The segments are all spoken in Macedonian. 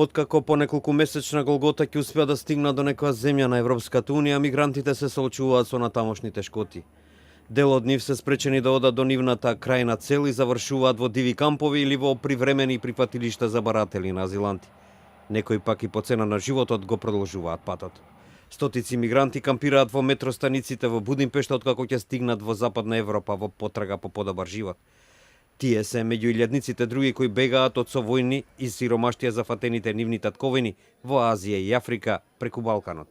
Откако по неколку месечна голгота ќе успеа да стигнат до некоја земја на Европската Унија, мигрантите се соочуваат со натамошни тешкоти. Дел од нив се спречени да одат до нивната крајна цел и завршуваат во диви кампови или во привремени прифатилишта за баратели на азиланти. Некои пак и по цена на животот го продолжуваат патот. Стотици мигранти кампираат во метростаниците во Будимпешта откако ќе стигнат во Западна Европа во потрага по подобар живот. Тие се меѓу илјадниците други кои бегаат од совојни и сиромаштија зафатените нивни татковини во Азија и Африка преку Балканот.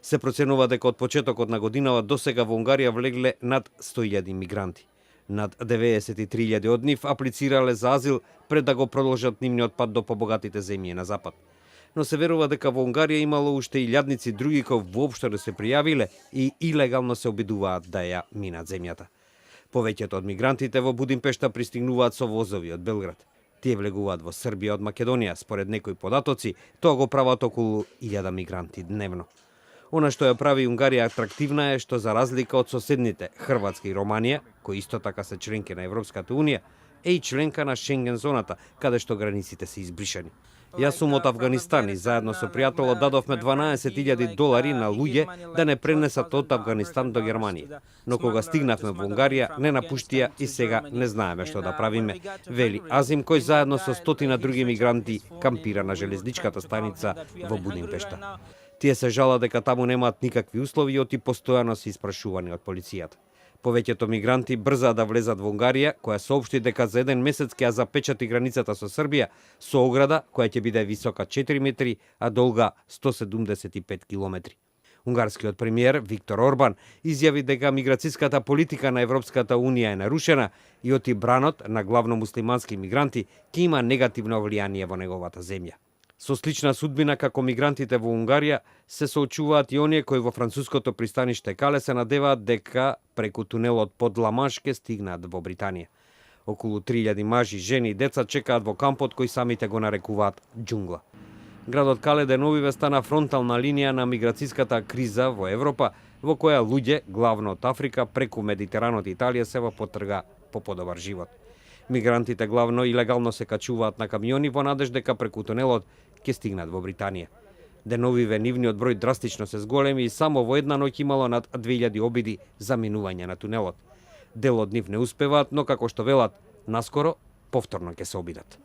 Се проценува дека од почетокот на годинава до сега во Унгарија влегле над 100.000 мигранти. Над 93.000 од нив аплицирале за азил пред да го продолжат нивниот пат до побогатите земји на запад. Но се верува дека во Унгарија имало уште илјадници други кои воопшто не се пријавиле и илегално се обидуваат да ја минат земјата. Повеќето од мигрантите во Будимпешта пристигнуваат со возови од Белград. Тие влегуваат во Србија од Македонија, според некои податоци, тоа го прават околу 1000 мигранти дневно. Она што ја прави Унгарија атрактивна е што за разлика од соседните Хрватска и Романија, кои исто така се членки на Европската Унија, е и членка на Шенген зоната, каде што границите се избришани. Јас сум од Авганистан и заедно со пријателот дадовме $12.000 на луѓе да не пренесат од Авганистан до Германија. Но кога стигнавме во Унгарија, не напуштија и сега не знаеме што да правиме, вели Азим, кој заедно со стотина други мигранти кампира на железничката станица во Будимпешта. Тие се жала дека таму немаат никакви услови и постојано се испрашувани од полицијата. Повеќето мигранти брзаа да влезат во Унгарија, која соопшти дека за еден месец ќе ја запечати границата со Србија со ограда која ќе биде висока 4 метри, а долга 175 километри. Унгарскиот премиер Виктор Орбан изјави дека миграцијската политика на Европската Унија е нарушена и оти бранот на главно муслимански мигранти ќе има негативно влијание во неговата земја. Со слична судбина како мигрантите во Унгарија се соочуваат и оние кои во француското пристаниште Кале се надеваат дека преку тунелот под Ла-Манш ќе стигнат во Британија. Околу 3000 мажи, жени и деца чекаат во кампот кој самите го нарекуваат џунгла. Градот Кале деновиве стана фронтална линија на миграцијската криза во Европа, во која луѓе, главно од Африка, преку Медитеранот и Италија се во потрга по подобар живот. Мигрантите главно илегално се качуваат на камиони во надеж дека преку тунелот ќе стигнат во Британија. Деновиве нивниот број драстично се зголеми и само во една ноќ имало над 2000 обиди за минување на тунелот. Дел од нив не успеваат, но како што велат, наскоро повторно ќе се обидат.